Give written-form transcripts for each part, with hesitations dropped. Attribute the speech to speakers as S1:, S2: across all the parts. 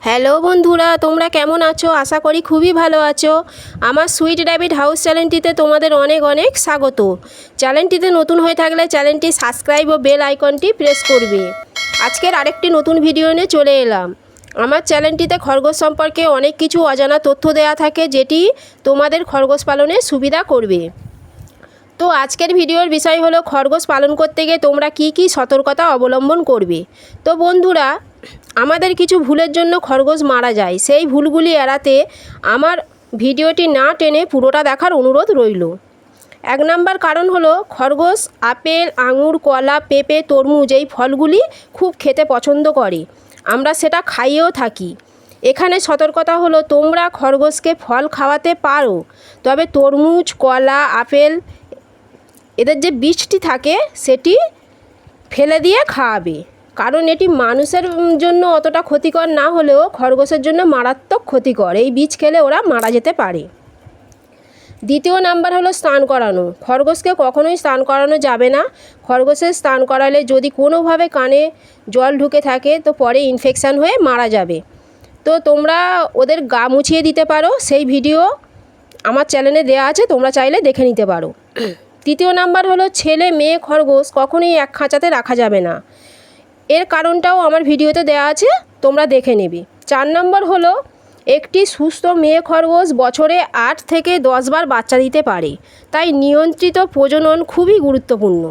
S1: Hello বন্ধুরা, তোমরা কেমন আছো? আশা করি খুবই ভালো আছো। আমার সুইট র্যাবিট হাউস চ্যানেলটিতে তোমাদের অনেক অনেক স্বাগত। চ্যানেলটিতে নতুন হয়ে থাকলে চ্যানেলটি সাবস্ক্রাইব ও বেল আইকনটি প্রেস করবে। আজকের আরেকটি নতুন ভিডিও নিয়ে চলে এলাম। আমার চ্যানেলটিতে খরগোশ সম্পর্কে অনেক কিছু অজানা তথ্য দেওয়া থাকে, যেটি তোমাদের খরগোশ পালনে সুবিধা করবে। তো আজকের ভিডিওর বিষয় হলো খরগোশ পালন করতে গিয়ে তোমরা কি কি সতর্কতা অবলম্বন করবে। তো বন্ধুরা, আমাদের কিছু ভুলের জন্য খরগোশ মারা যায়। সেই ভুলগুলি এড়াতে আমার ভিডিওটি না টেনে পুরোটা দেখার অনুরোধ রইল। 1 নাম্বার কারণ হলো খরগোশ আপেল, আঙুর, কলা, পেঁপে, তরমুজ এই ফলগুলি খুব খেতে পছন্দ করে। আমরা সেটা খাইয়েও থাকি। এখানে সতর্কতা হলো, তোমরা খরগোশকে ফল খাওয়াতে পারো, তবে তরমুজ, কলা, আপেল এদের যে বীজটি থাকে সেটি ফেলে দিয়ে খাওয়াবে, কারণ এটি মানুষের জন্য অতটা ক্ষতিকর না হলেও খরগোশের জন্য মারাত্মক ক্ষতিকর। এই বীজ খেলে ওরা মারা যেতে পারে। 2 নাম্বার হলো স্নান করানো। খরগোশকে কখনোই স্নান করানো যাবে না। খরগোশের স্নান করালে যদি কোনোভাবে কানে জল ঢুকে থাকে তো পরে ইনফেকশান হয়ে মারা যাবে। তো তোমরা ওদের গা মুছিয়ে দিতে পারো, সেই ভিডিও আমার চ্যানেলে দেওয়া আছে, তোমরা চাইলে দেখে নিতে পারো। 3 নাম্বার হলো ছেলে মেয়ে খরগোশ কখনোই এক খাঁচাতে রাখা যাবে না। এর কারণটাও আমার ভিডিওতে দেওয়া আছে, তোমরা দেখে নেবে। 4 নম্বর হলো একটি সুস্থ মেয়ে খরগোশ বছরে 8 থেকে 10 বার বাচ্চা দিতে পারে, তাই নিয়ন্ত্রিত প্রজনন খুবই গুরুত্বপূর্ণ।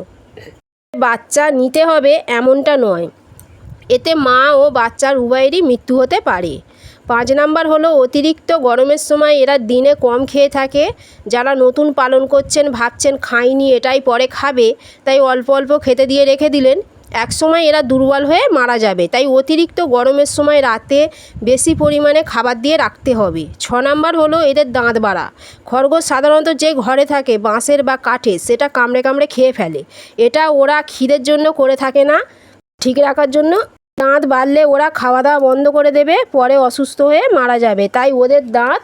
S1: বাচ্চা নিতে হবে এমনটা নয়, এতে মা ও বাচ্চার উভয়েরই মৃত্যু হতে পারে। 5 নাম্বার হলো অতিরিক্ত গরমের সময় এরা দিনে কম খেয়ে থাকে। যারা নতুন পালন করছেন ভাবছেন খাইনি এটাই পরে খাবে, তাই অল্প অল্প খেতে দিয়ে রেখে দিলেন, এক সময় এরা দুর্বল হয়ে মারা যাবে। তাই অতিরিক্ত গরমের সময় রাতে বেশি পরিমাণে খাবার দিয়ে রাখতে হবে। 6 নাম্বার হলো এদের দাঁত বাড়া। খরগোশ সাধারণত যে ঘরে থাকে বাঁশের বা কাঠের, সেটা কামড়ে কামড়ে খেয়ে ফেলে। এটা ওরা খিদের জন্য করে থাকে না, ঠিক রাখার জন্য। দাঁত বাড়লে ওরা খাওয়া দাওয়া বন্ধ করে দেবে, পরে অসুস্থ হয়ে মারা যাবে। তাই ওদের দাঁত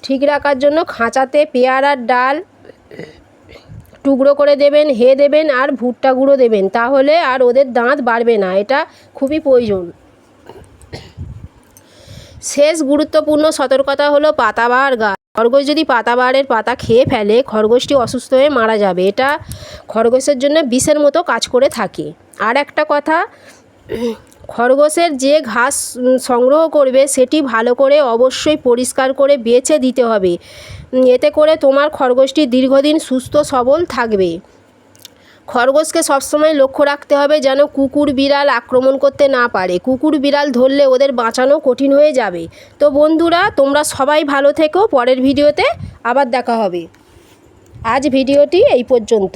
S1: ঠিক রাখার জন্য খাঁচাতে পেয়ারার ডাল টুকরো করে দেবেন, হে দেবেন আর ভুট্টা গুঁড়ো দেবেন, তাহলে আর ওদের দাঁত বাড়বে না। এটা খুবই প্রয়োজন। শেষ গুরুত্বপূর্ণ সতর্কতা হলো পাতাবাহার গাছ। খরগোশ যদি পাতাবাহারের পাতা খেয়ে ফেলে খরগোশটি অসুস্থ হয়ে মারা যাবে। এটা খরগোশের জন্য বিষের মতো কাজ করে থাকে। আর একটা কথা, খরগোশের যে ঘাস সংগ্রহ করবে সেটি ভালো করে অবশ্যই পরিষ্কার করে বেছে দিতে হবে, এতে করে তোমার খরগোশটি দীর্ঘদিন সুস্থ সবল থাকবে। খরগোশকে সবসময় লক্ষ্য রাখতে হবে যেন কুকুর বিড়াল আক্রমণ করতে না পারে। কুকুর বিড়াল ধরলে ওদের বাঁচানো কঠিন হয়ে যাবে। তো বন্ধুরা, তোমরা সবাই ভালো থেকো। পরের ভিডিওতে আবার দেখা হবে। আজ ভিডিওটি এই পর্যন্ত।